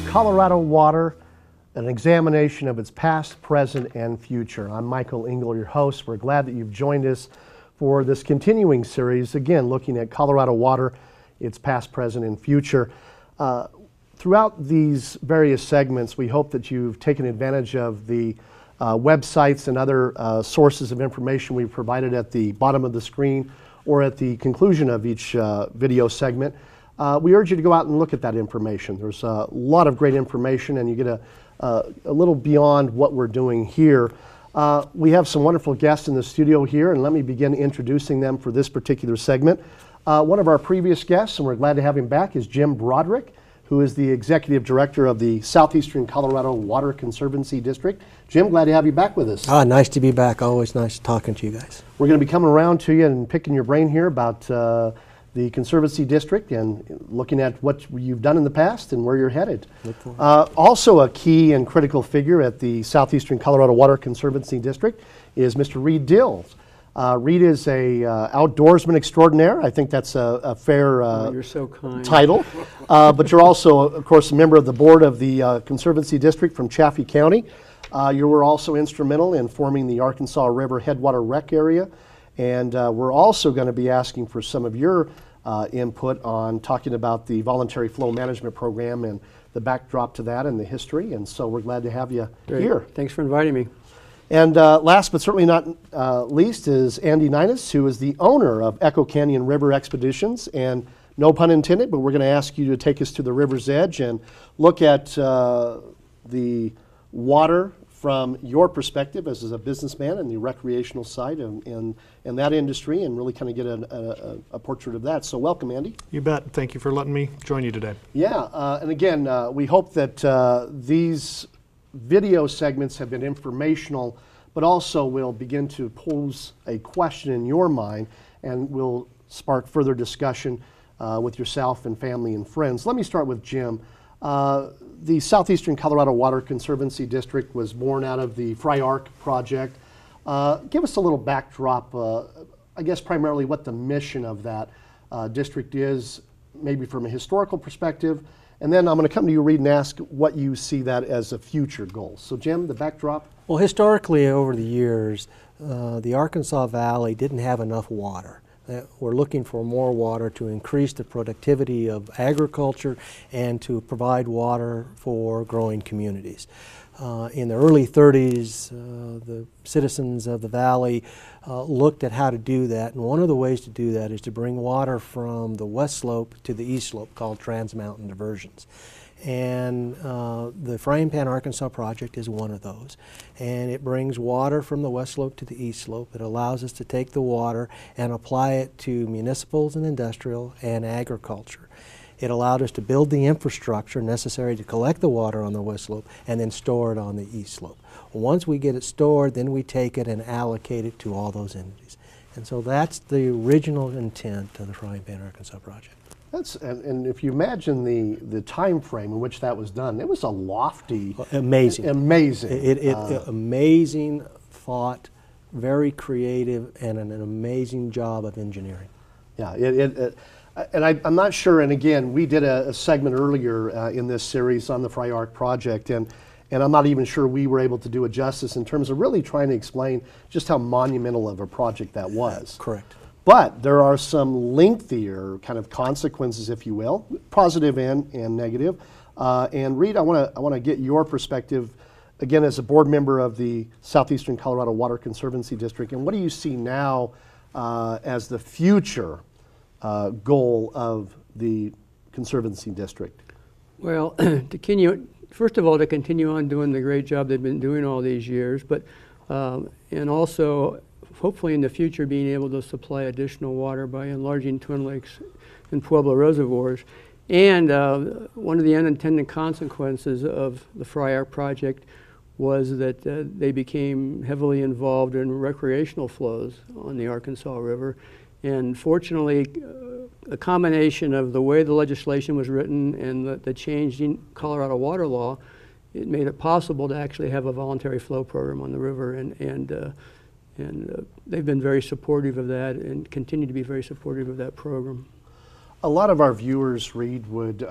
Colorado Water, an examination of its past, present, and future. I'm Michael Engel, your host. We're glad that you've joined us for this continuing series, again, looking at Colorado Water, its past, present, and future. Throughout these various segments, we hope that you've taken advantage of the websites and other sources of information we've provided at the bottom of the screen or at the conclusion of each video segment. We urge you to go out and look at that information. There's a lot of great information, and you get a little beyond what we're doing here. We have some wonderful guests in the studio here, and let me begin introducing them for this particular segment. One of our previous guests, and we're glad to have him back, is Jim Broderick, who is the Executive Director of the Southeastern Colorado Water Conservancy District. Jim, glad to have you back with us. Nice to be back. Always nice talking to you guys. We're going to be coming around to you and picking your brain here about the Conservancy District and looking at what you've done in the past and where you're headed. Also a key and critical figure at the Southeastern Colorado Water Conservancy District is Mr. Reed Dills. Reed is a outdoorsman extraordinaire. I think that's a fair you're so kind. Title. But you're also, of course, a member of the board of the Conservancy District from Chaffee County. You were also instrumental in forming the Arkansas River Headwater Rec Area. And we're also going to be asking for some of your input on talking about the Voluntary Flow Management Program and the backdrop to that and the history. And so we're glad to have you here. Thanks for inviting me. And last but certainly not least is Andy Ninus, who is the owner of Echo Canyon River Expeditions. And no pun intended, but we're going to ask you to take us to the river's edge and look at the water from your perspective as a businessman and the recreational side and that industry, and really kind of get a portrait of that. So welcome, Andy. You bet. Thank you for letting me join you today. Yeah, and again, we hope that these video segments have been informational, but also will begin to pose a question in your mind and will spark further discussion with yourself and family and friends. Let me start with Jim. The Southeastern Colorado Water Conservancy District was born out of the FRI-ARC project. Give us a little backdrop, I guess primarily what the mission of that district is, maybe from a historical perspective, and then I'm going to come to you, Reed, and ask what you see that as a future goal. So Jim, the backdrop? Well, historically over the years, the Arkansas Valley didn't have enough water. We're looking for more water to increase the productivity of agriculture and to provide water for growing communities. In the early 30s, the citizens of the valley looked at how to do that, and one of the ways to do that is to bring water from the west slope to the east slope, called Trans-Mountain Diversions. And the Frying Pan Arkansas project is one of those. And it brings water from the west slope to the east slope. It allows us to take the water and apply it to municipals and industrial and agriculture. It allowed us to build the infrastructure necessary to collect the water on the west slope and then store it on the east slope. Once we get it stored, then we take it and allocate it to all those entities. And so that's the original intent of the Frying Pan Arkansas project. And if you imagine the time frame in which that was done, it was a lofty, amazing, amazing thought, very creative, and an amazing job of engineering. Yeah, and I'm not sure. And again, we did a segment earlier in this series on the FRI-ARC project, and I'm not even sure we were able to do it justice in terms of really trying to explain just how monumental of a project that was. Correct. But there are some lengthier kind of consequences, if you will, positive and negative. And Reed, I want to get your perspective, again, as a board member of the Southeastern Colorado Water Conservancy District. And what do you see now as the future goal of the Conservancy District? Well, first of all, to continue on doing the great job they've been doing all these years, but and also hopefully in the future being able to supply additional water by enlarging Twin Lakes and Pueblo reservoirs. And one of the unintended consequences of the FRI-ARC project was that they became heavily involved in recreational flows on the Arkansas River. And fortunately, a combination of the way the legislation was written and the change in Colorado water law, it made it possible to actually have a voluntary flow program on the river. And they've been very supportive of that and continue to be very supportive of that program. A lot of our viewers, Reed, would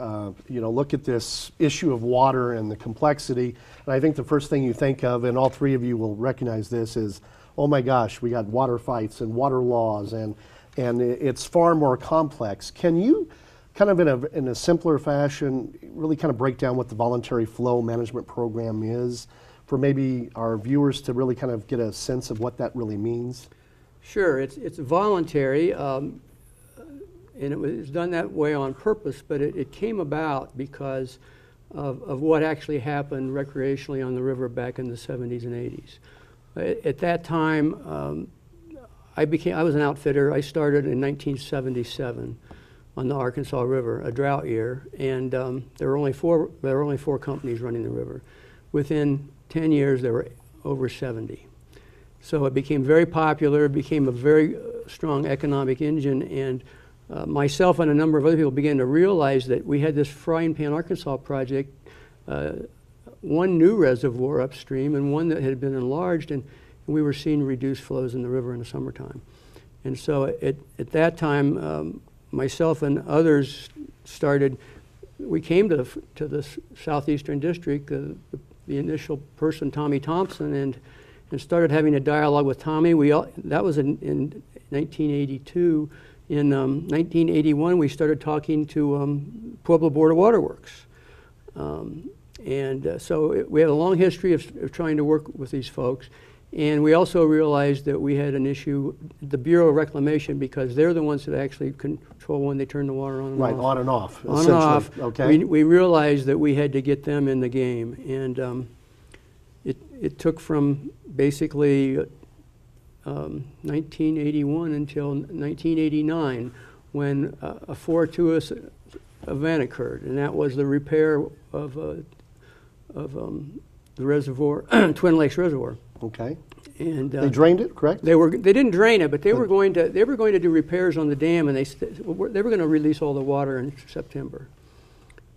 look at this issue of water and the complexity, and I think the first thing you think of, and all three of you will recognize this, is, oh my gosh, we got water fights and water laws, and it's far more complex. Can you, kind of in a simpler fashion, really kind of break down what the voluntary flow management program is, for maybe our viewers to really kind of get a sense of what that really means? Sure, it's voluntary. And it was done that way on purpose, but it came about because of what actually happened recreationally on the river back in the 70s and 80s. At that time, I was an outfitter. I started in 1977 on the Arkansas River, a drought year, and there were only four companies running the river. Within 10 years, there were over 70. So it became very popular. It became a very strong economic engine, and myself and a number of other people began to realize that we had this Frying Pan Arkansas project, one new reservoir upstream and one that had been enlarged, and we were seeing reduced flows in the river in the summertime. And so at that time, myself and others we came to the Southeastern District, the initial person, Tommy Thompson, and started having a dialogue with Tommy. That was in 1982. In 1981, we started talking to Pueblo Board of Waterworks. So we have a long history of trying to work with these folks. And we also realized that we had an issue, the Bureau of Reclamation, because they're the ones that actually control when they turn the water on and right, off. on and off, On and off. Okay. We realized that we had to get them in the game. And it took from basically 1981 until 1989 when a fortuitous event occurred, and that was the repair of the reservoir, Twin Lakes Reservoir. Okay. And they drained it, correct? They didn't drain it, but they were going to do repairs on the dam, and they were going to release all the water in September.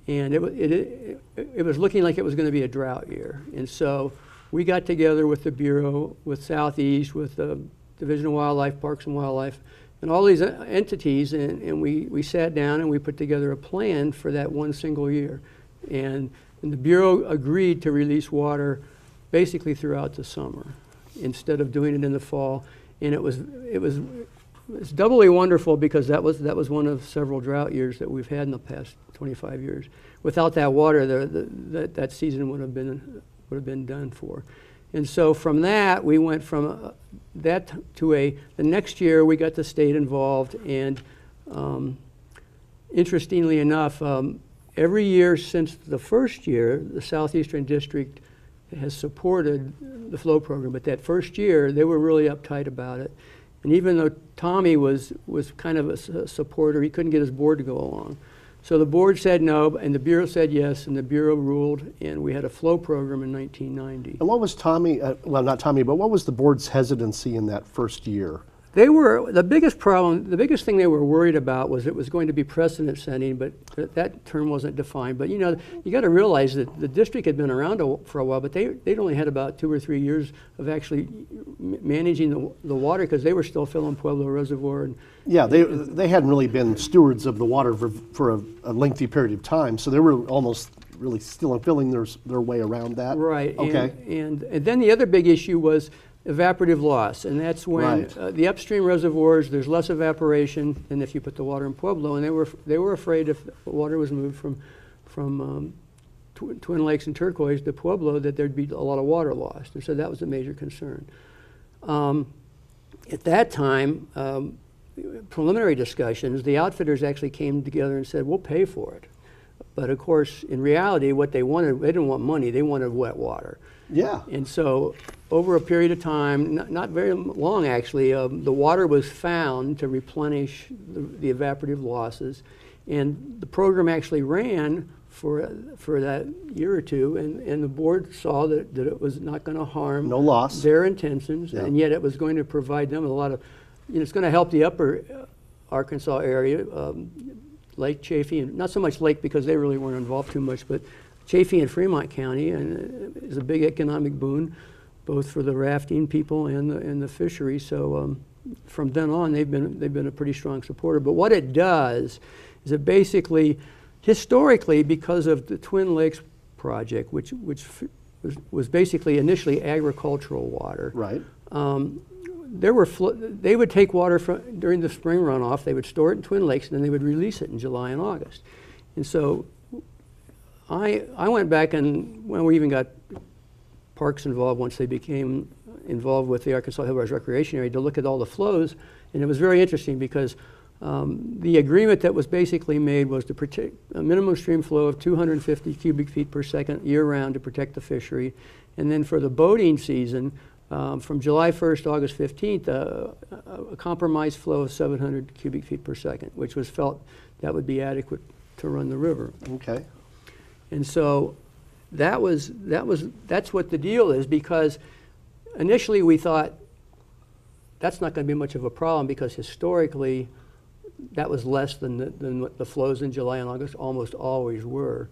And it was looking like it was going to be a drought year, and so we got together with the Bureau, with Southeast, with the Division of Wildlife, Parks and Wildlife, and all these entities, and we sat down and we put together a plan for that one single year. And the Bureau agreed to release water basically throughout the summer instead of doing it in the fall. And it was doubly wonderful because that was one of several drought years that we've had in the past 25 years. Without that water, that season would have been done for. And so from that, we went from that to the next year we got the state involved, and interestingly enough, every year since the first year, the Southeastern District has supported the flow program, but that first year they were really uptight about it. And even though Tommy was kind of a supporter, he couldn't get his board to go along. So the board said no, and the Bureau said yes, and the Bureau ruled, and we had a flow program in 1990. And what was Tommy, well, not Tommy, but what was the board's hesitancy in that first year? The biggest thing they were worried about was it was going to be precedent setting, but that term wasn't defined. But you got to realize that the district had been around for a while, but they'd only had about 2 or 3 years of actually managing the water, because they were still filling Pueblo Reservoir. And yeah, they hadn't really been stewards of the water for a lengthy period of time, so they were almost really still filling their way around that. Right. Okay. And then the other big issue was evaporative loss, and that's when the upstream reservoirs, there's less evaporation than if you put the water in Pueblo, and they were afraid if the water was moved from Twin Lakes and Turquoise to Pueblo that there'd be a lot of water lost, and so that was a major concern. At that time, preliminary discussions, the outfitters actually came together and said, we'll pay for it. But of course, in reality, what they wanted, they didn't want money, they wanted wet water. Yeah. And so over a period of time, not very long actually, the water was found to replenish the evaporative losses. And the program actually ran for that year or two, and the board saw that it was not going to harm no loss. Their intentions, Yeah. and yet it was going to provide them with a lot of, it's going to help the upper Arkansas area, Lake Chaffee, and not so much Lake because they really weren't involved too much, but Chaffee and Fremont County, and is a big economic boon, both for the rafting people and the fishery. So from then on, they've been a pretty strong supporter. But what it does is that basically, historically, because of the Twin Lakes project, which was basically initially agricultural water. Right. They would take water during the spring runoff, they would store it in Twin Lakes, and then they would release it in July and August. And so I went back, and when we even got parks involved, once they became involved with the Arkansas Hill Ridge Recreation Area, to look at all the flows. And it was very interesting because the agreement that was basically made was to protect a minimum stream flow of 250 cubic feet per second year-round to protect the fishery. And then for the boating season, from July 1st to August 15th, a compromised flow of 700 cubic feet per second, which was felt that would be adequate to run the river. Okay. And so that's what the deal is, because initially we thought that's not going to be much of a problem, because historically that was less than what the flows in July and August almost always were.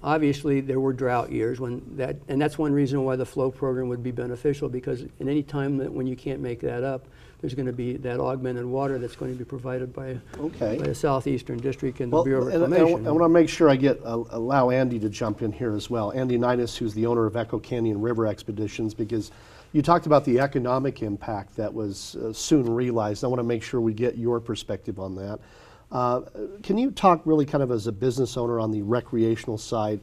Obviously, there were drought years and that's one reason why the flow program would be beneficial, because in any time when you can't make that up, there's going to be that augmented water that's going to be provided by the Southeastern District and the Bureau of Reclamation. I want to make sure I allow Andy to jump in here as well. Andy Nidus, who's the owner of Echo Canyon River Expeditions, because you talked about the economic impact that was soon realized. I want to make sure we get your perspective on that. Can you talk really kind of as a business owner on the recreational side,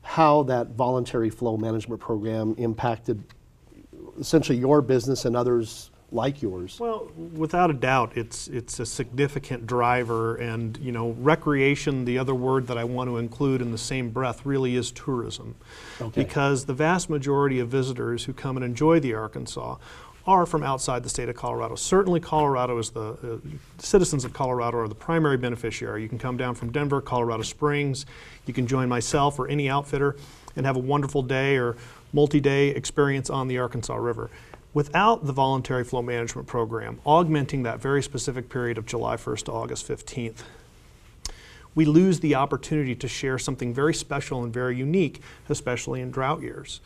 how that voluntary flow management program impacted essentially your business and others like yours? Well, without a doubt, it's a significant driver, and recreation, the other word that I want to include in the same breath, really is tourism. Okay. Because the vast majority of visitors who come and enjoy the Arkansas are from outside the state of Colorado. Certainly Colorado is the citizens of Colorado are the primary beneficiary. You can come down from Denver, Colorado Springs. You can join myself or any outfitter and have a wonderful day or multi-day experience on the Arkansas River. Without the voluntary flow management program, augmenting that very specific period of July 1st to August 15th, we lose the opportunity to share something very special and very unique, especially in drought years.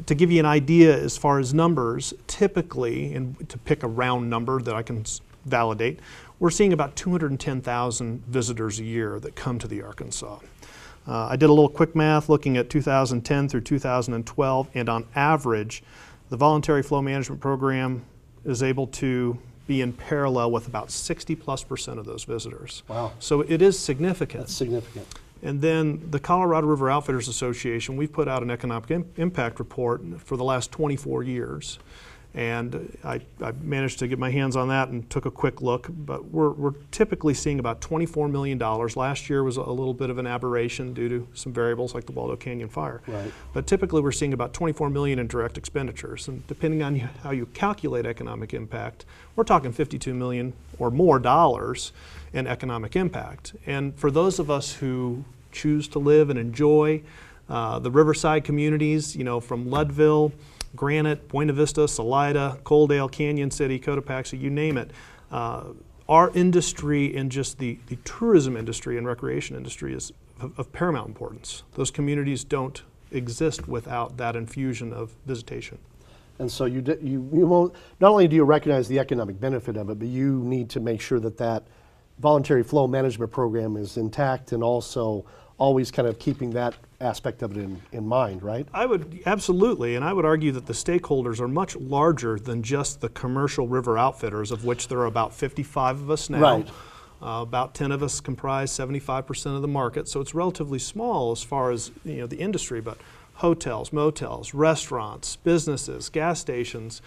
To give you an idea as far as numbers, typically, and to pick a round number that I can validate, we're seeing about 210,000 visitors a year that come to the Arkansas. I did a little quick math looking at 2010 through 2012, and on average, the voluntary flow management program is able to be in parallel with about 60+% of those visitors. Wow. So it is significant. That's significant. And then the Colorado River Outfitters Association, we've put out an economic impact report for the last 24 years. And I managed to get my hands on that and took a quick look, but we're typically seeing about $24 million. Last year was a little bit of an aberration due to some variables like the Waldo Canyon fire. Right. But typically we're seeing about $24 million in direct expenditures. And depending on how you calculate economic impact, we're talking $52 million or more dollars in economic impact. And for those of us who choose to live and enjoy the riverside communities, from Leadville, Granite, Buena Vista, Salida, Coaldale, Canyon City, Cotopaxi, you name it. Our industry and just the tourism industry and recreation industry is of paramount importance. Those communities don't exist without that infusion of visitation. And so you won't, not only do you recognize the economic benefit of it, but you need to make sure that voluntary flow management program is intact, and also always kind of keeping that aspect of it in mind, right? I would, absolutely, and I would argue that the stakeholders are much larger than just the commercial river outfitters, of which there are about 55 of us now. Right. About 10 of us comprise 75% of the market, so it's relatively small as far as the industry, but hotels, motels, restaurants, businesses, gas stations,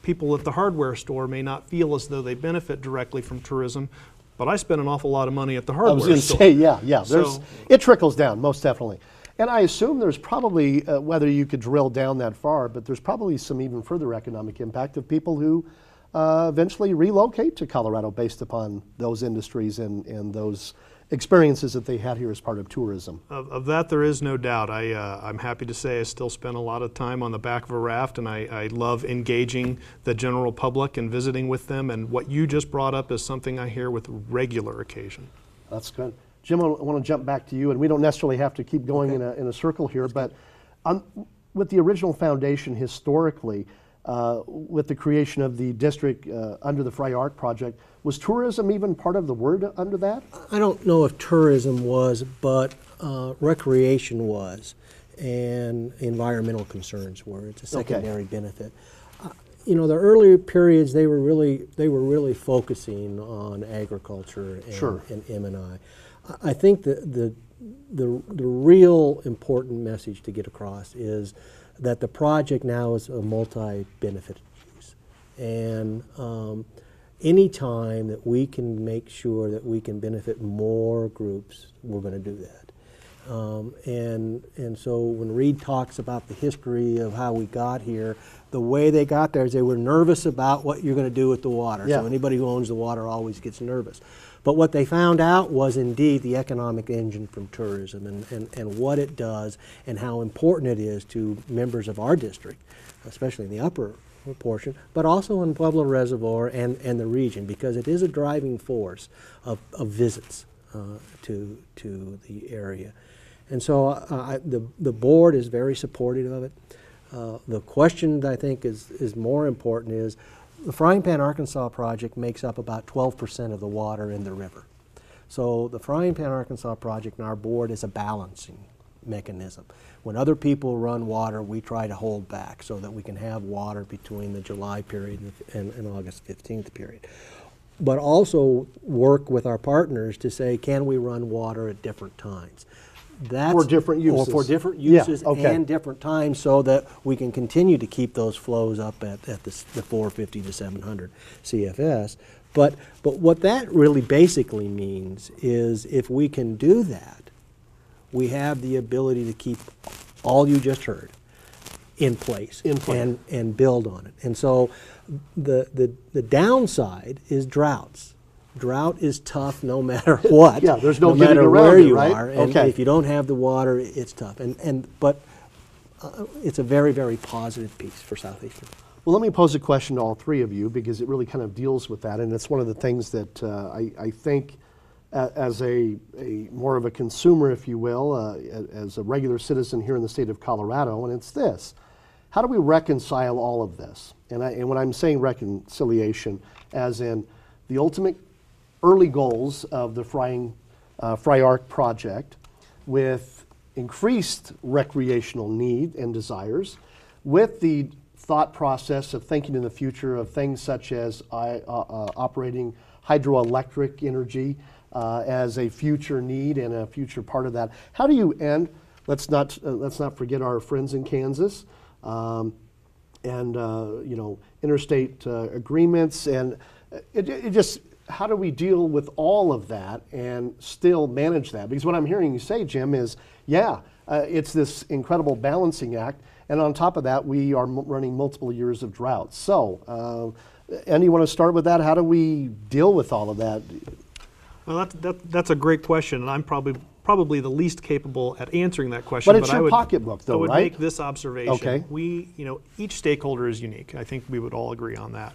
people at the hardware store may not feel as though they benefit directly from tourism, but I spend an awful lot of money at the hardware store. I was going to say, yeah. It trickles down, most definitely. And I assume there's probably, whether you could drill down that far, but there's probably some even further economic impact of people who eventually relocate to Colorado based upon those industries and those experiences that they had here as part of tourism. Of that, there is no doubt. I'm happy to say I still spend a lot of time on the back of a raft, and I love engaging the general public and visiting with them. And what you just brought up is something I hear with regular occasion. That's good. Jim, I want to jump back to you, and we don't necessarily have to keep going in a circle here, but with the original foundation historically, with the creation of the district under the Fry Arc project. Was tourism even part of the word under that? I don't know if tourism was, but recreation was, and environmental concerns were. It's a secondary benefit. You know, the earlier periods they were really focusing on agriculture and M&I. I think the real important message to get across is that the project now is a multi-benefit use, and any time that we can make sure that we can benefit more groups, we're going to do that. And so when Reed talks about the history of how we got here, the way they got there is they were nervous about what you're going to do with the water. Yeah. So anybody who owns the water always gets nervous. But what they found out was indeed the economic engine from tourism and what it does and how important it is to members of our district, especially in the upper portion, but also in Pueblo Reservoir and the region, because it is a driving force of visits to the area. And so the board is very supportive of it. The question that I think is more important is the Frying Pan Arkansas project makes up about 12% of the water in the river. So the Frying Pan Arkansas project and our board is a balancing mechanism. When other people run water, we try to hold back so that we can have water between the July period and August 15th period. But also work with our partners to say, can we run water at different times? For different uses. Or for different uses Yeah, okay. and different times so that we can continue to keep those flows up at the 450 to 700 CFS. But what that really basically means is if we can do that, we have the ability to keep all you just heard in place, and build on it. And so the downside is droughts. Drought is tough no matter what. Yeah, there's no matter getting around where it, you right? are. And Okay. if you don't have the water, it's tough. But it's a very, very positive piece for Southeastern. Well, let me pose a question to all three of you because it really kind of deals with that, and it's one of the things that I think as a more of a consumer, if you will, as a regular citizen here in the state of Colorado, and it's this. How do we reconcile all of this? And when I'm saying reconciliation, as in the ultimate early goals of the Fry Arc project with increased recreational need and desires, with the thought process of thinking in the future of things such as operating hydroelectric energy as a future need and a future part of that. How do you end? Let's not forget our friends in Kansas, and you know, interstate agreements, and it just. How do we deal with all of that and still manage that? Because what I'm hearing you say, Jim, is it's this incredible balancing act, and on top of that, we are running multiple years of drought. So, Andy, you want to start with that? How do we deal with all of that? Well, that's a great question, and I'm probably the least capable at answering that question. But it's your pocketbook, though, right? I would right? make this observation. Okay. Each stakeholder is unique. I think we would all agree on that.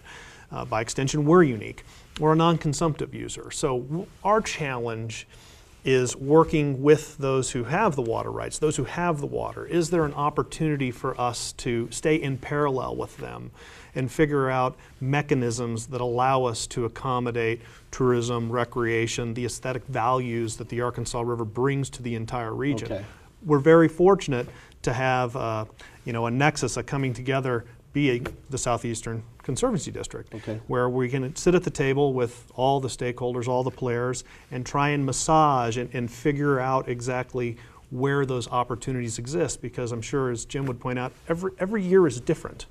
By extension, we're unique. We're a non-consumptive user. So our challenge is working with those who have the water rights, those who have the water. Is there an opportunity for us to stay in parallel with them and figure out mechanisms that allow us to accommodate tourism, recreation, the aesthetic values that the Arkansas River brings to the entire region? Okay. We're very fortunate to have a nexus, a coming together, being the Southeastern Conservancy District, where we can sit at the table with all the stakeholders, all the players, and try and massage and figure out exactly where those opportunities exist, because I'm sure, as Jim would point out, every year is different.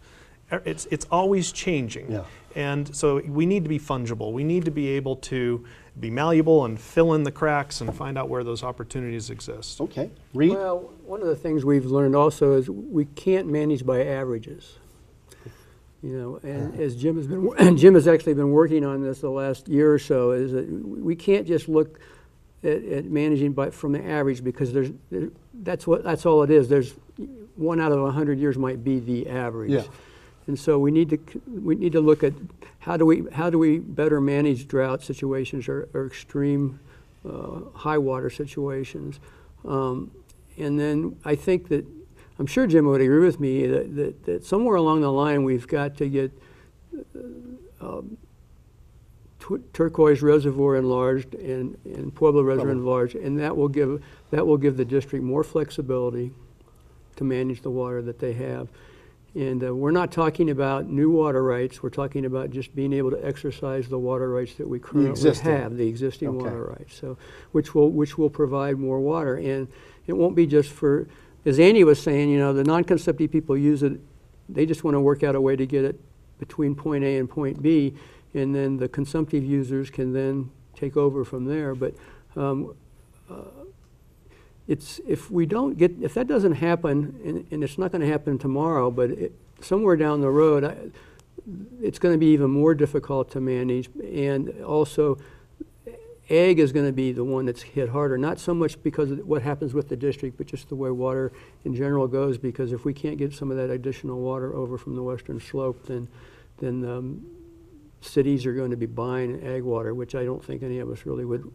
It's always changing. Yeah. And so we need to be fungible. We need to be able to be malleable and fill in the cracks and find out where those opportunities exist. Okay. Reed? Well, one of the things we've learned also is we can't manage by averages. You know, and as Jim has actually been working on this the last year or so, is that we can't just look at managing from the average, because that's all it is. There's 1 out of 100 years might be the average. Yeah. And so we need to look at how do we better manage drought situations or extreme high water situations, and then I think that I'm sure Jim would agree with me that somewhere along the line we've got to get Turquoise Reservoir enlarged and Pueblo Reservoir enlarged, and that will give the district more flexibility to manage the water that they have. And we're not talking about new water rights. We're talking about just being able to exercise the water rights that we currently have, the existing water rights. So, which will provide more water, and it won't be just for, as Andy was saying, the non-consumptive people use it. They just want to work out a way to get it between point A and point B, and then the consumptive users can then take over from there. But if that doesn't happen, and it's not going to happen tomorrow, but somewhere down the road, it's going to be even more difficult to manage. And also, ag is going to be the one that's hit harder, not so much because of what happens with the district, but just the way water in general goes. Because if we can't get some of that additional water over from the western slope, then cities are going to be buying ag water, which I don't think any of us really would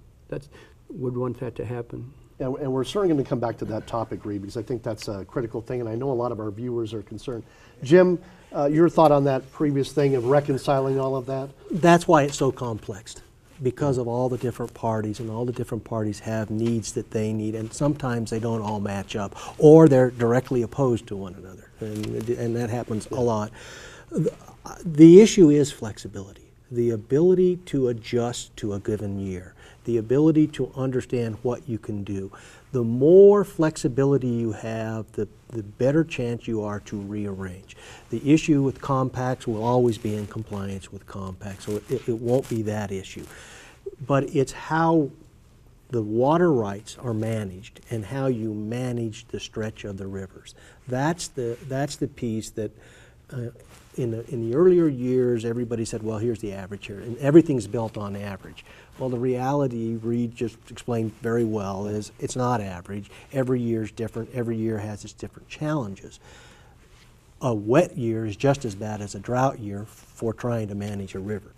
want that to happen. And we're certainly going to come back to that topic, Reed, because I think that's a critical thing, and I know a lot of our viewers are concerned. Jim, your thought on that previous thing of reconciling all of that? That's why it's so complex, because of all the different parties, and all the different parties have needs that they need, and sometimes they don't all match up, or they're directly opposed to one another, and that happens a lot. The issue is flexibility, the ability to adjust to a given year, the ability to understand what you can do. The more flexibility you have, the better chance you are to rearrange. The issue with compacts will always be in compliance with compacts, so it won't be that issue. But it's how the water rights are managed and how you manage the stretch of the rivers. That's the piece that in the earlier years, everybody said, well, here's the average here, and everything's built on average. Well, the reality, Reed just explained very well, is it's not average. Every year is different. Every year has its different challenges. A wet year is just as bad as a drought year for trying to manage a river.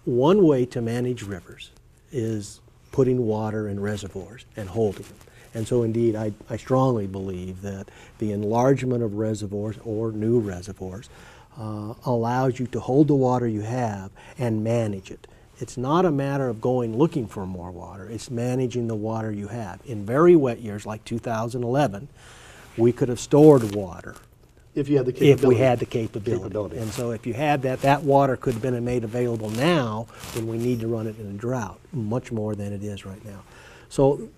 One way to manage rivers is putting water in reservoirs and holding them. And so indeed, I strongly believe that the enlargement of reservoirs or new reservoirs allows you to hold the water you have and manage it. It's not a matter of going looking for more water, it's managing the water you have. In very wet years like 2011, we could have stored water If you had the capability. if we had the capability. And so if you had that water could have been made available now when we need to run it in a drought, much more than it is right now. So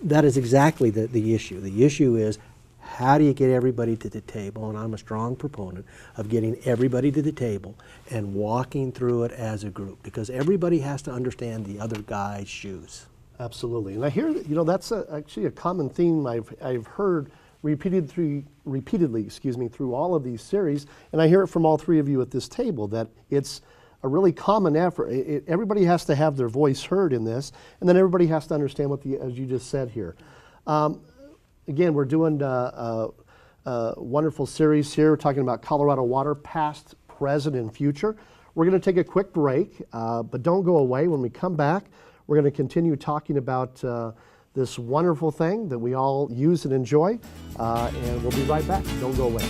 that is exactly the issue. The issue is, how do you get everybody to the table? And I'm a strong proponent of getting everybody to the table and walking through it as a group, because everybody has to understand the other guy's shoes. Absolutely. And I hear that, that's actually a common theme I've heard repeatedly, through all of these series, and I hear it from all three of you at this table, that it's a really common effort. Everybody has to have their voice heard in this, and then everybody has to understand what as you just said here. Again, we're doing a wonderful series here. We're talking about Colorado water, past, present, and future. We're going to take a quick break, but don't go away. When we come back, we're going to continue talking about this wonderful thing that we all use and enjoy, and we'll be right back. Don't go away.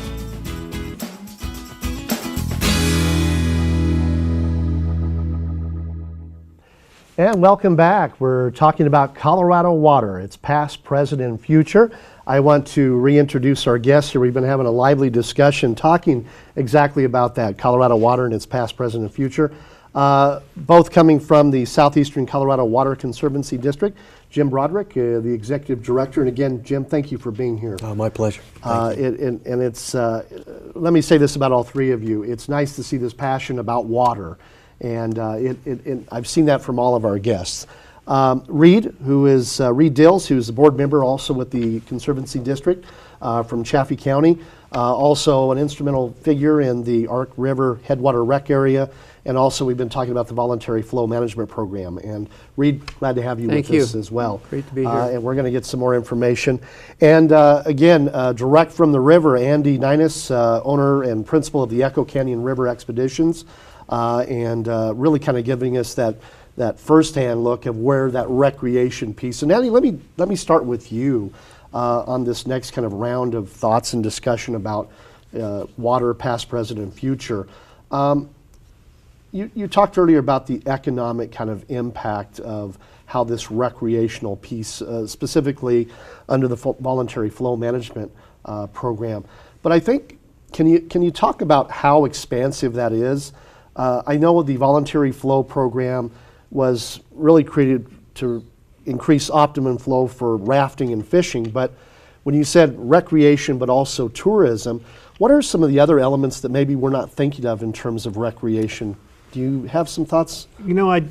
And welcome back. We're talking about Colorado water, its past, present, and future. I want to reintroduce our guests here. We've been having a lively discussion talking exactly about that, Colorado water and its past, present, and future. Both coming from the Southeastern Colorado Water Conservancy District. Jim Broderick, the Executive Director. And again, Jim, thank you for being here. My pleasure. Thank you. And it's, let me say this about all three of you. It's nice to see this passion about water. And I've seen that from all of our guests. Reed, who is Reed Dills, who's a board member also with the Conservancy District from Chaffee County, also an instrumental figure in the Ark River Headwater Rec area, and also we've been talking about the Voluntary Flow Management Program. And Reed, glad to have you with us as well. Great to be here. And we're going to get some more information. And again, direct from the river, Andy Ninus, owner and principal of the Echo Canyon River Expeditions, and really kind of giving us that firsthand look of where that recreation piece. And Andy, let me start with you. on this next kind of round of thoughts and discussion about water, past, present, and future. You talked earlier about the economic kind of impact of how this recreational piece, specifically under the voluntary flow management program. But I think, can you talk about how expansive that is? I know the voluntary flow program was really created to increase optimum flow for rafting and fishing, but when you said recreation but also tourism, what are some of the other elements that maybe we're not thinking of in terms of recreation? Do you have some thoughts? You know, I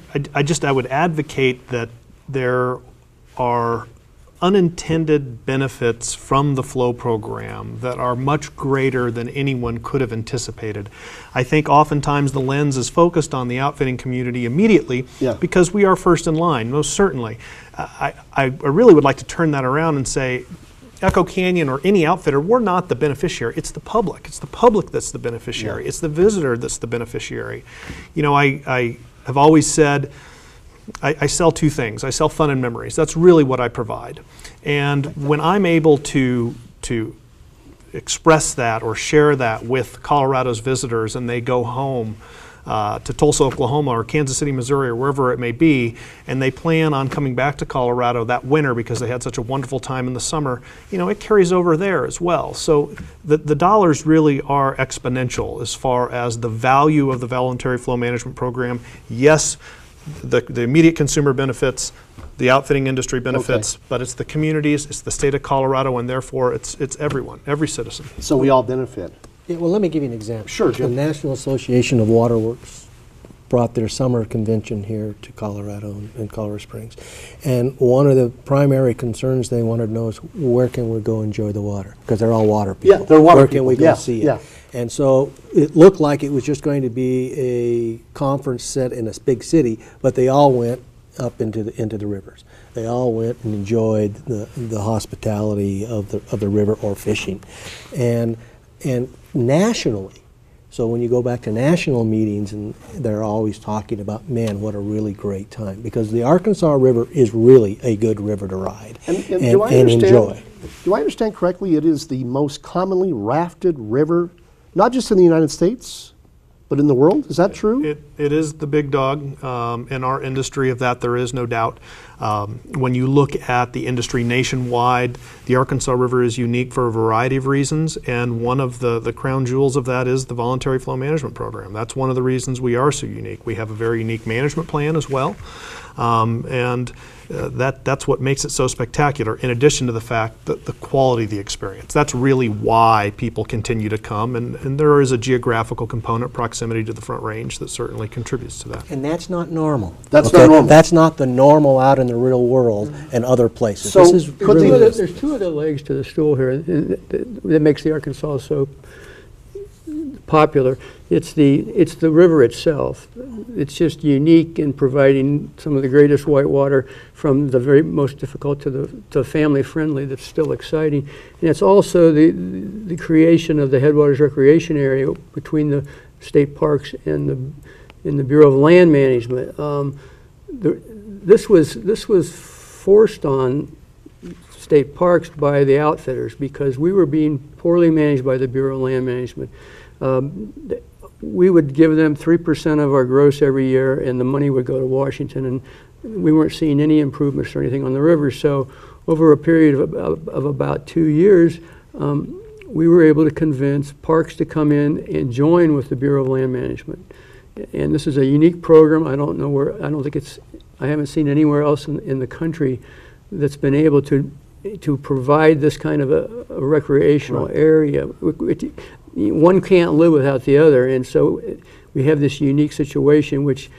would advocate that there are unintended benefits from the flow program that are much greater than anyone could have anticipated. I think oftentimes the lens is focused on the outfitting community immediately because we are first in line, most certainly. I really would like to turn that around and say, Echo Canyon or any outfitter, we're not the beneficiary. It's the public. It's the public that's the beneficiary. It's the visitor that's the beneficiary. You know, I have always said, I sell two things. I sell fun and memories. That's really what I provide. And when I'm able to express that or share that with Colorado's visitors and they go home to Tulsa, Oklahoma or Kansas City, Missouri or wherever it may be, and they plan on coming back to Colorado that winter because they had such a wonderful time in the summer, you know, it carries over there as well. So the dollars really are exponential as far as the value of the voluntary flow management program. Yes, the immediate consumer benefits, the outfitting industry benefits, but it's the communities, it's the state of Colorado, and therefore it's everyone, every citizen. So we all benefit. Yeah, well, let me give you an example. Sure, The Jim. National Association of Waterworks brought their summer convention here to Colorado and Colorado Springs. And one of the primary concerns they wanted to know is where can we go enjoy the water? Because they're all water people. Yeah, they're water Where can we people. go Yeah, see it? yeah. And so it looked like it was just going to be a conference set in a big city, but they all went up into the rivers. They all went and enjoyed the hospitality of the river or fishing. And nationally, so when you go back to national meetings, and they're always talking about, man, what a really great time, because the Arkansas River is really a good river to ride And do I enjoy. Do I understand correctly? It is the most commonly rafted river, not just in the United States, but in the world. Is that true? It is the big dog in our industry. Of that, there is no doubt. When you look at the industry nationwide, the Arkansas River is unique for a variety of reasons, and one of the crown jewels of that is the voluntary flow management program. That's one of the reasons we are so unique. We have a very unique management plan as well, and that's what makes it so spectacular, in addition to the fact that the quality of the experience. That's really why people continue to come, and there is a geographical component, proximity to the Front Range, that certainly contributes to that. And that's not normal. That's not normal. That's not the normal out in the real world and other places. So This is could really they- There's two other legs to the stool here that makes the Arkansas so popular. It's the river itself. It's just unique in providing some of the greatest whitewater, from the very most difficult to family friendly, that's still exciting. And it's also the creation of the Headwaters Recreation Area between the state parks and the Bureau of Land Management. This was forced on state parks by the outfitters because we were being poorly managed by the Bureau of Land Management. We would give them 3% of our gross every year, and the money would go to Washington, and we weren't seeing any improvements or anything on the river. So over a period of about 2 years, we were able to convince parks to come in and join with the Bureau of Land Management. And this is a unique program. I haven't seen anywhere else in the country that's been able to provide this kind of a recreational area. One can't live without the other, and so we have this unique situation, which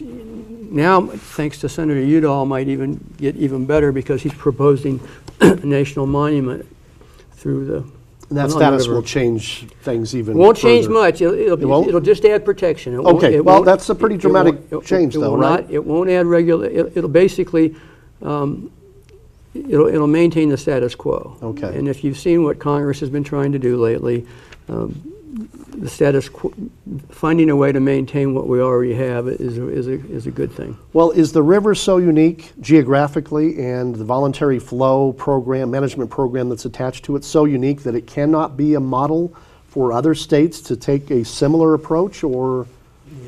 now, thanks to Senator Udall, might even get even better because he's proposing a national monument through the. And that on the status river. will change things even Won't change further. much. It'll just add protection. Okay, well, that's a pretty dramatic change, though, right? It won't add it'll basically, it'll maintain the status quo. Okay. And if you've seen what Congress has been trying to do lately, the status quo, finding a way to maintain what we already have is a good thing. Well, is the river so unique geographically, and the voluntary flow program, management program that's attached to it, so unique that it cannot be a model for other states to take a similar approach, or?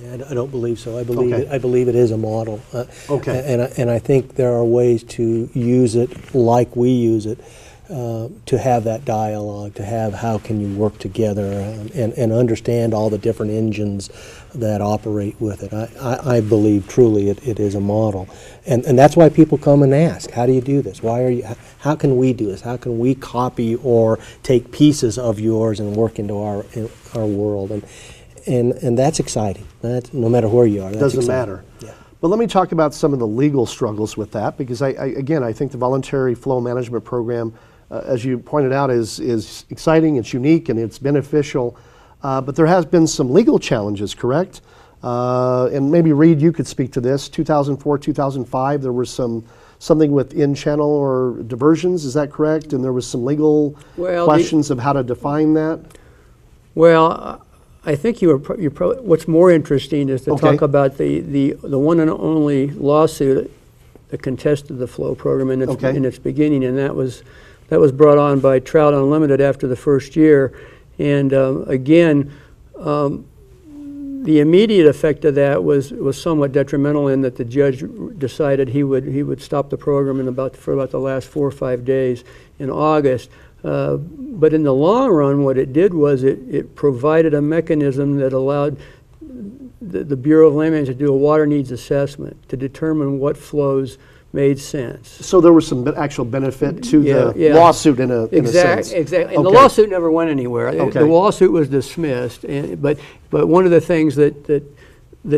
Yeah, I don't believe so. I believe Okay. I believe it is a model. Okay. And I think there are ways to use it like we use it, to have that dialogue, to have how can you work together and understand all the different engines that operate with it. I believe truly it is a model. And that's why people come and ask, how do you do this? How can we do this? How can we copy or take pieces of yours and work into our world? And that's exciting. That's, no matter where you are, that's Doesn't exciting. matter. Yeah. But let me talk about some of the legal struggles with that, because I think the voluntary flow management program, as you pointed out, is exciting, it's unique, and it's beneficial. But there has been some legal challenges, correct? And maybe Reed, you could speak to this. 2004, 2005, there was something with in-channel or diversions, is that correct? And there was some legal questions of how to define that? Well, I think what's more interesting is to Okay. talk about the one and only lawsuit that contested the flow program in its beginning, and that was brought on by Trout Unlimited after the first year. And again, the immediate effect of that was somewhat detrimental in that the judge decided he would stop the program for about the last 4 or 5 days in August. But in the long run, what it did was it provided a mechanism that allowed the Bureau of Land Management to do a water needs assessment to determine what flows made sense. So there was some actual benefit to the lawsuit in a sense. Exactly. And Okay. the lawsuit never went anywhere. Okay. The lawsuit was dismissed. But one of the things that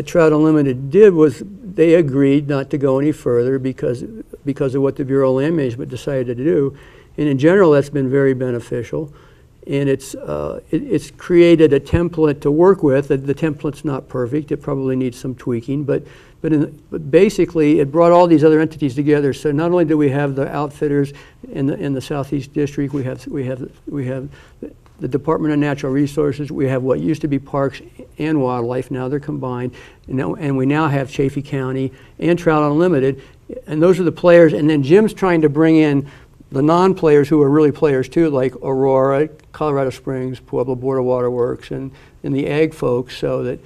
Trout Unlimited did was they agreed not to go any further because of what the Bureau of Land Management decided to do. And in general, that's been very beneficial. And it's created a template to work with. The template's not perfect. It probably needs some tweaking. But basically, it brought all these other entities together. So not only do we have the outfitters in the Southeast District, we have the Department of Natural Resources. We have what used to be Parks and Wildlife. Now they're combined. And we now have Chaffey County and Trout Unlimited. And those are the players. And then Jim's trying to bring in the non-players who are really players too, like Aurora, Colorado Springs, Pueblo Board of Water Works, and the ag folks, so that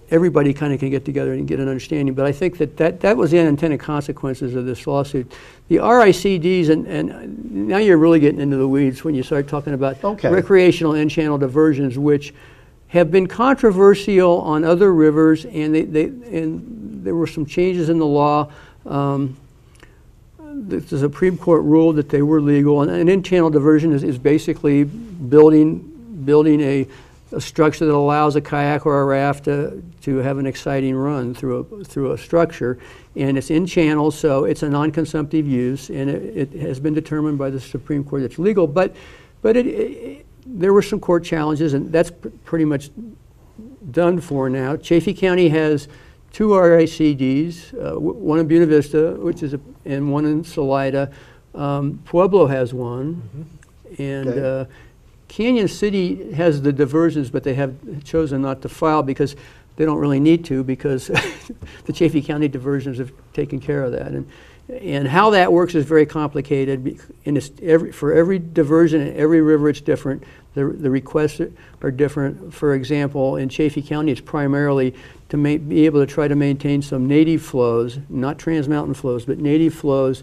everybody kind of can get together and get an understanding. But I think that was the unintended consequences of this lawsuit. The RICDs, and now you're really getting into the weeds when you start talking about recreational in-channel diversions, which have been controversial on other rivers, and there were some changes in the law. The Supreme Court ruled that they were legal, and an in-channel diversion is basically building a structure that allows a kayak or a raft to have an exciting run through a structure, and it's in channel, so it's a non-consumptive use, and it has been determined by the Supreme Court it's legal. But there were some court challenges, and that's pretty much done for now. Chaffey County has 2 RICDs, one in Buena Vista, and one in Salida. Pueblo has one, and Canyon City has the diversions, but they have chosen not to file because they don't really need to, because the Chaffey County diversions have taken care of that. And how that works is very complicated, and it's for every diversion in every river it's different. The requests are different. For example, in Chaffey County, it's primarily to be able to try to maintain some native flows, not trans-mountain flows, but native flows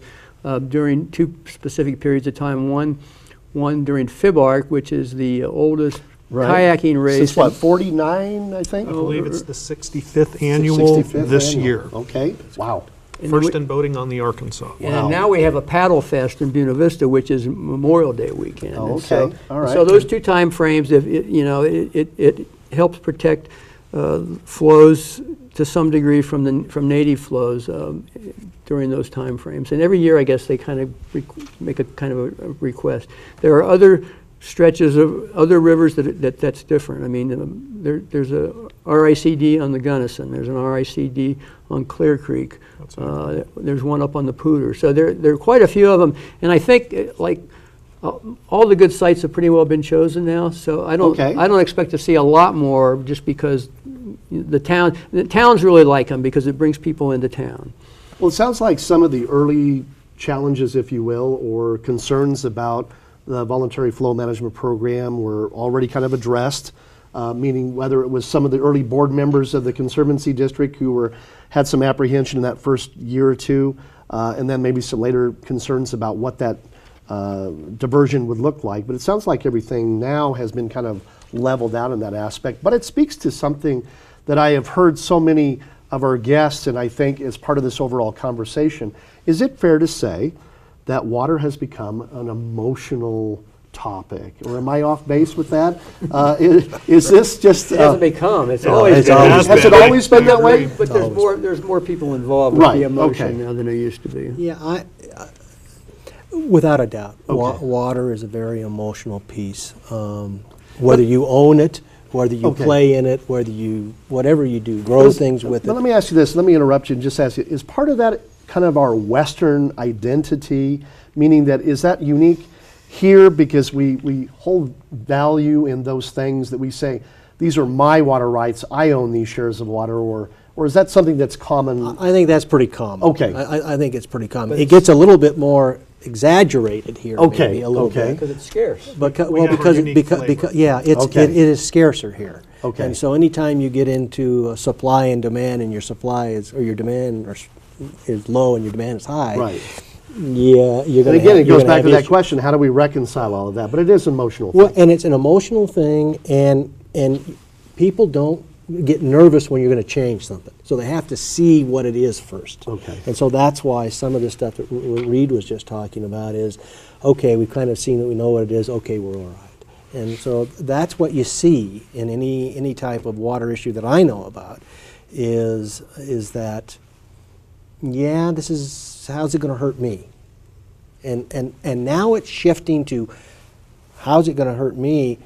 during 2 specific periods of time. One during FIBARC, which is the oldest kayaking race. Since what, 49, I think? I believe it's the 65th annual 65th this annual. year. Okay, wow. First in boating on the Arkansas. And now we have a paddle fest in Buena Vista, which is Memorial Day weekend. Oh, And okay. All right. So those 2 time frames, it helps protect flows to some degree from native flows during those time frames. And every year, I guess, they kind of make a kind of a request. There are other stretches of other rivers that's different. I mean, there's a RICD on the Gunnison. There's an RICD on Clear Creek. There's one up on the Pooter. So there are quite a few of them. And I think, like all the good sites have pretty well been chosen now, so I don't expect to see a lot more just because the towns really like them because it brings people into town. Well, it sounds like some of the early challenges, if you will, or concerns about the voluntary flow management program were already kind of addressed, meaning whether it was some of the early board members of the Conservancy District who had some apprehension in that first year or two, and then maybe some later concerns about what that diversion would look like. But it sounds like everything now has been kind of leveled out in that aspect. But it speaks to something that I have heard so many of our guests, and I think as part of this overall conversation. Is it fair to say that water has become an emotional topic? Or am I off base with that? Is this just... It hasn't become. It's has always been. it always been that way? But there's more people involved with the emotion now than there used to be. Yeah, without a doubt, water is a very emotional piece. Whether you own it, whether you play in it, whatever you do, grow things with it. Let me ask you this. Let me interrupt you and just ask you, is part of that kind of our Western identity, meaning that is that unique here because we hold value in those things that we say, these are my water rights, I own these shares of water, or is that something that's common? I think that's pretty common. Okay. I think it's pretty common. It gets a little bit more exaggerated here, maybe a little bit. Because it's scarce. Because Okay. it is scarcer here. Okay. And so anytime you get into supply and demand, and your supply is, or your demand is low and your demand is high, Right. yeah, you're going to And again, it goes back to that question, how do we reconcile all of that? But it is an emotional thing. Well, and it's an emotional thing, and people don't get nervous when you're going to change something. So they have to see what it is first. Okay. And so that's why some of the stuff that Reed was just talking about is, okay, we've kind of seen it, we know what it is, okay, we're all right. And so that's what you see in any type of water issue that I know about is that, yeah, this is, how's it going to hurt me? And now it's shifting to, how's it going to hurt me,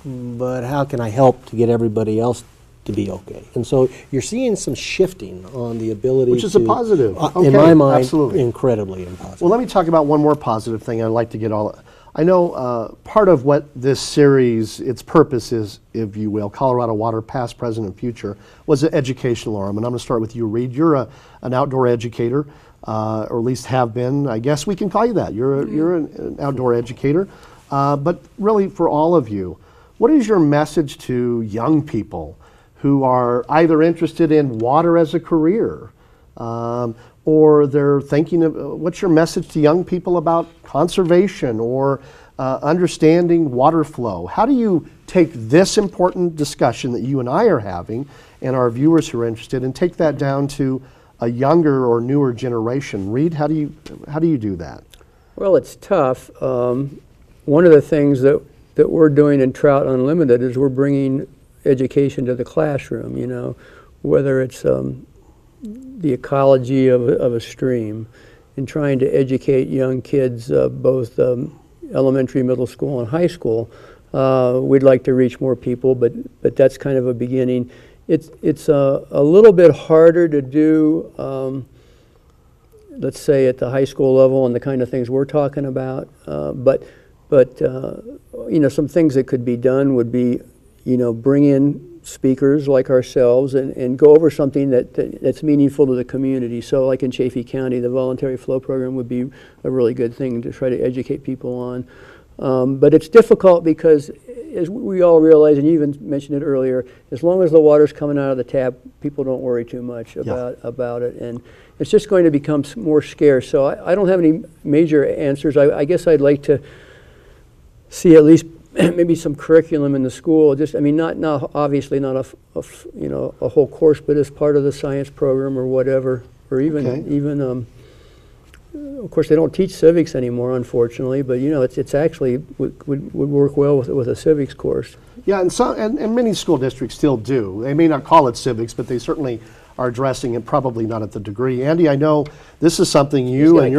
but how can I help to get everybody else to be okay? And so you're seeing some shifting on the ability, which is a positive. In my mind, absolutely. incredibly positive. Well, let me talk about one more positive thing I'd like to get all. I know part of what this series, its purpose is, if you will, Colorado Water, Past, Present, and Future, was an educational arm. And I'm going to start with you, Reed. You're an outdoor educator, or at least have been. I guess we can call you that. You're an outdoor educator. But really, for all of you, what is your message to young people who are either interested in water as a career, or they're thinking of, what's your message to young people about conservation or understanding water flow? How do you take this important discussion that you and I are having and our viewers who are interested and take that down to a younger or newer generation? Reed, how do you do that? Well, it's tough. One of the things that we're doing in Trout Unlimited is we're bringing education to the classroom, you know, whether it's the ecology of a stream and trying to educate young kids, both elementary, middle school, and high school. We'd like to reach more people, but that's kind of a beginning. It's a little bit harder to do, let's say at the high school level and the kind of things we're talking about, but you know, some things that could be done would be, you know, bring in speakers like ourselves and go over something that's meaningful to the community. So like in Chaffee County, the voluntary flow program would be a really good thing to try to educate people on. But it's difficult because, as we all realize, and you even mentioned it earlier, as long as the water's coming out of the tap, people don't worry too much about it. And it's just going to become more scarce. So I don't have any major answers. I guess I'd like to see at least maybe some curriculum in the school. Just, I mean, not obviously not a whole course, but as part of the science program or whatever, or even of course they don't teach civics anymore, unfortunately. But you know, it's actually would work well with a civics course. Yeah, and many school districts still do. They may not call it civics, but they certainly are addressing it, probably not at the degree. Andy, I know this is something you and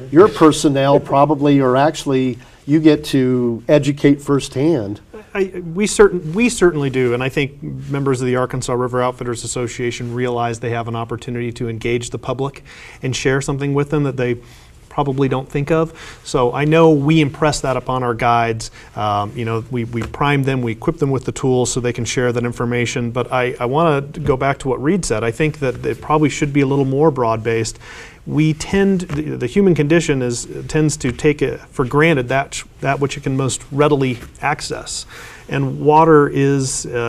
your personnel probably are actually, you get to educate firsthand. We certainly do, and I think members of the Arkansas River Outfitters Association realize they have an opportunity to engage the public and share something with them that they probably don't think of. So I know we impress that upon our guides. We prime them, we equip them with the tools so they can share that information. But I want to go back to what Reed said. I think that it probably should be a little more broad-based. We the human condition tends to take it for granted that which it can most readily access. And water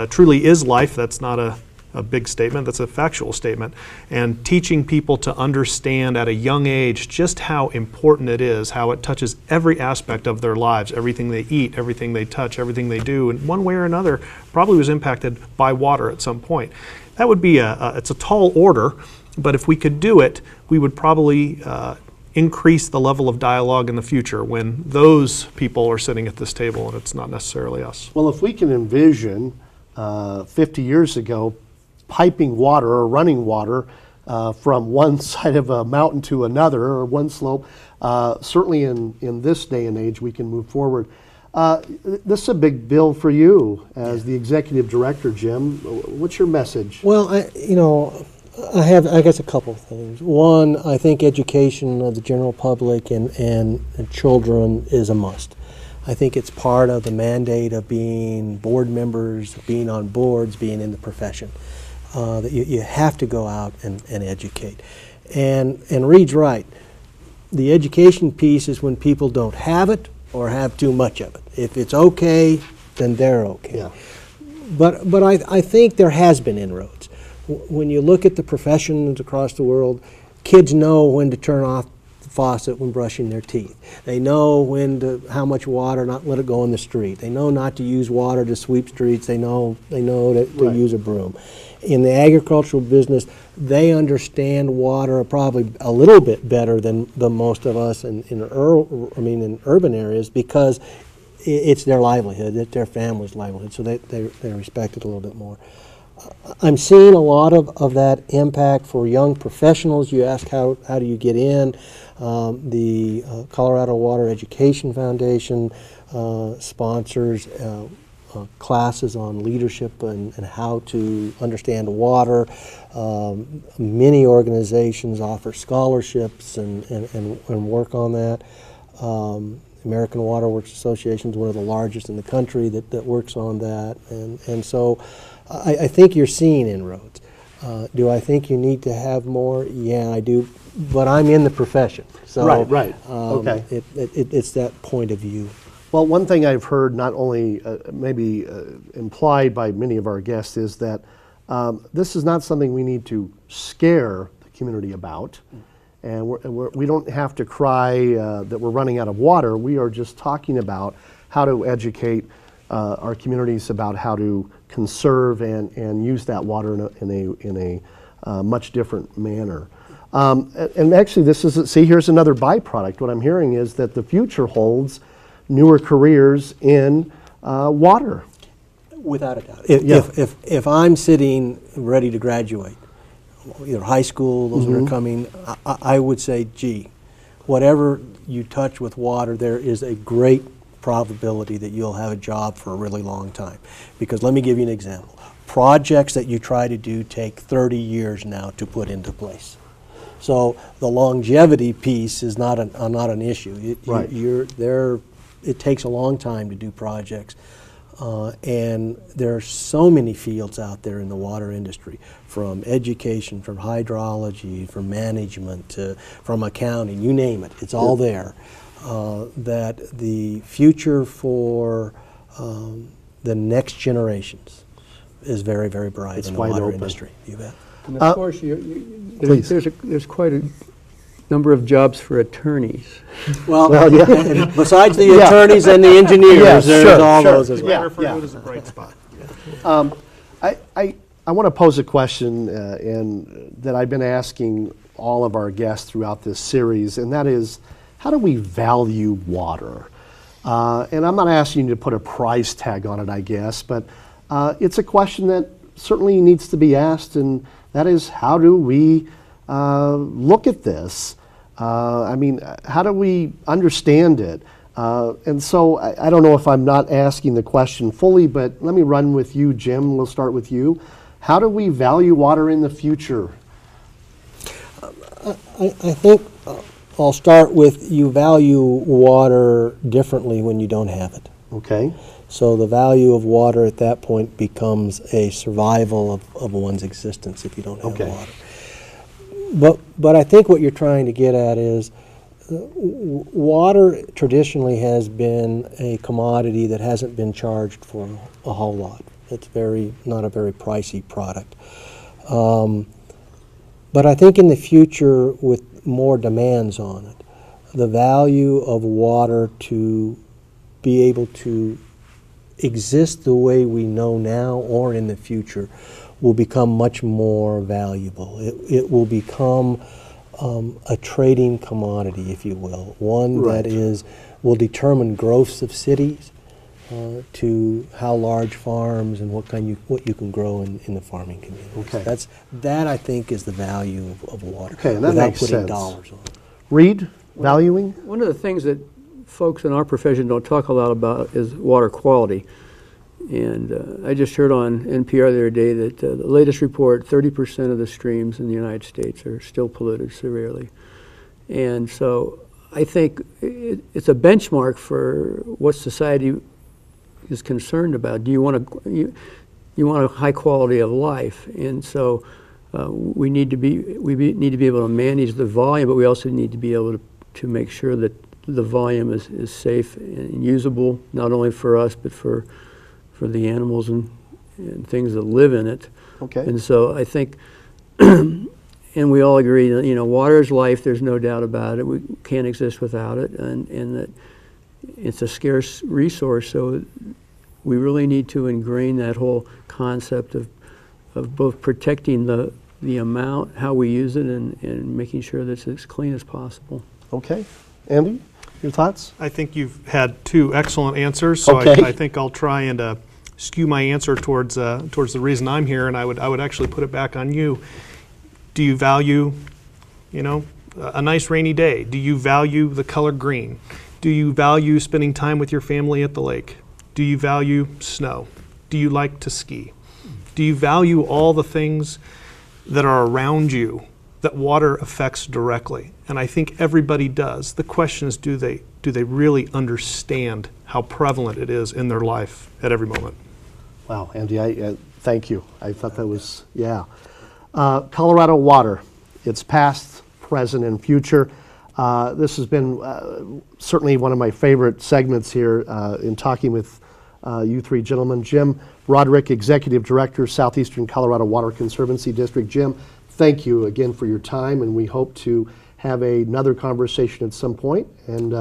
truly is life. That's not a big statement, that's a factual statement. And teaching people to understand at a young age just how important it is, how it touches every aspect of their lives, everything they eat, everything they touch, everything they do, in one way or another, probably was impacted by water at some point. That would be it's a tall order, but if we could do it, we would probably increase the level of dialogue in the future when those people are sitting at this table and it's not necessarily us. Well, if we can envision 50 years ago piping water or running water from one side of a mountain to another or one slope, certainly in this day and age we can move forward. This is a big bill for you as the executive director, Jim. What's your message? Well, I have, I guess, a couple of things. One, I think education of the general public and children is a must. I think it's part of the mandate of being board members, being on boards, being in the profession. That you have to go out and educate. And Reed's right. The education piece is when people don't have it or have too much of it. If it's okay, then they're okay. Yeah. But I think there has been inroads. When you look at the professions across the world, kids know when to turn off the faucet when brushing their teeth. They know how much water, not let it go in the street. They know not to use water to sweep streets. They know to use a broom. In the agricultural business, they understand water probably a little bit better than most of us in urban areas, because it's their livelihood, it's their family's livelihood, so they respect it a little bit more. I'm seeing a lot of that impact for young professionals. You ask how do you get in. The Colorado Water Education Foundation sponsors classes on leadership and how to understand water. Many organizations offer scholarships and work on that. American Water Works Association is one of the largest in the country that works on that. And so I think you're seeing inroads. Do I think you need to have more? Yeah, I do. But I'm in the profession. So Right. Okay. It's that point of view. Well, one thing I've heard, not only maybe implied by many of our guests, is that this is not something we need to scare the community about. And we don't have to cry that we're running out of water. We are just talking about how to educate our communities about how to conserve and use that water in a much different manner. And actually, here's another byproduct. What I'm hearing is that the future holds newer careers in water. Without a doubt. If I'm sitting ready to graduate, either high school, those that are coming, I would say, gee, whatever you touch with water, there is a great probability that you'll have a job for a really long time. Because let me give you an example. Projects that you try to do take 30 years now to put into place. So the longevity piece is not an issue. Right. It takes a long time to do projects. And there are so many fields out there in the water industry, from education, from hydrology, from management, from accounting, you name it, it's all there. That the future for the next generations is very, very bright in the water open. Industry. You bet. And of course, there's quite a number of jobs for attorneys. Well, besides the attorneys and the engineers, there's all those as well. For you, it is a bright spot. I want to pose a question that I've been asking all of our guests throughout this series, and that is, how do we value water? And I'm not asking you to put a price tag on it, I guess, but it's a question that certainly needs to be asked, and that is, how do we look at this? How do we understand it? And so I don't know if I'm not asking the question fully, but let me run with you, Jim. We'll start with you. How do we value water in the future? I think I'll start with you value water differently when you don't have it. Okay. So the value of water at that point becomes a survival of one's existence if you don't have Okay. water. But I think what you're trying to get at is water traditionally has been a commodity that hasn't been charged for a whole lot. It's not a very pricey product. But I think in the future, with more demands on it, the value of water to be able to exist the way we know now or in the future will become much more valuable. It will become a trading commodity, if you will, one Right. that will determine growths of cities to how large farms and what you can grow in the farming community. Okay. That I think is the value of water. Okay, and that without makes putting sense. dollars on it. Reed, valuing? One of the things that folks in our profession don't talk a lot about is water quality. And I just heard on NPR the other day that the latest report, 30% of the streams in the United States are still polluted severely. And so I think it's a benchmark for what society is concerned about. Do you want you want a high quality of life? And so we need to be able to manage the volume, but we also need to be able to make sure that the volume is safe and usable, not only for us but for the animals and things that live in it. Okay. And so I think, and we all agree that water is life. There's no doubt about it. We can't exist without it, and that it's a scarce resource. So we really need to ingrain that whole concept of both protecting the amount, how we use it, and making sure that it's as clean as possible. Okay. Andy, your thoughts? I think you've had two excellent answers, so Okay. I think I'll try and skew my answer towards the reason I'm here, and I would actually put it back on you. Do you value, a nice rainy day? Do you value the color green? Do you value spending time with your family at the lake? Do you value snow? Do you like to ski? Do you value all the things that are around you that water affects directly? And I think everybody does. The question is, do they really understand how prevalent it is in their life at every moment? Wow, Andy, I thank you. I thought that was, yeah. Colorado Water, its past, present, and future. This has been certainly one of my favorite segments here in talking with you three gentlemen. Jim Roderick, Executive Director, Southeastern Colorado Water Conservancy District. Jim, thank you again for your time, and we hope to have another conversation at some point and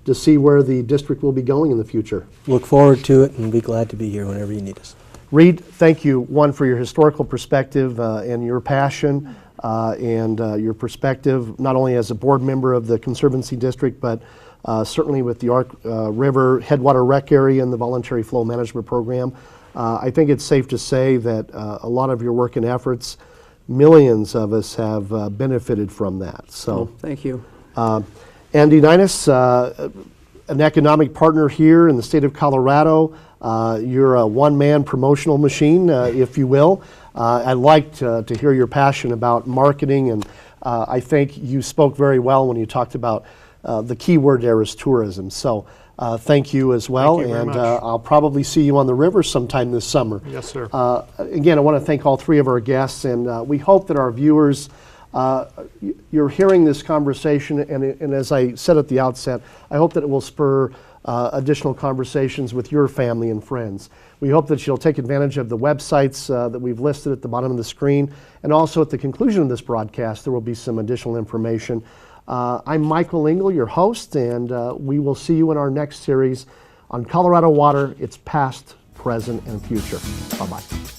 to see where the district will be going in the future. Look forward to it and be glad to be here whenever you need us. Reed, thank you, one, for your historical perspective and your passion and your perspective, not only as a board member of the Conservancy District, but certainly with the Ark River Headwater Rec Area and the Voluntary Flow Management Program. I think it's safe to say that a lot of your work and efforts, millions of us have benefited from that. So, Thank you. Andy Ninus, an economic partner here in the state of Colorado. You're a one-man promotional machine, if you will. I'd like to hear your passion about marketing, and I think you spoke very well when you talked about the key word there is tourism. So thank you as well, Thank you very and much. I'll probably see you on the river sometime this summer. Yes, sir. Again, I want to thank all three of our guests, and we hope that our viewers, you're hearing this conversation, and as I said at the outset, I hope that it will spur additional conversations with your family and friends. We hope that you'll take advantage of the websites that we've listed at the bottom of the screen, and also at the conclusion of this broadcast, there will be some additional information. I'm Michael Engel, your host, and we will see you in our next series on Colorado Water, its past, present, and future. Bye-bye.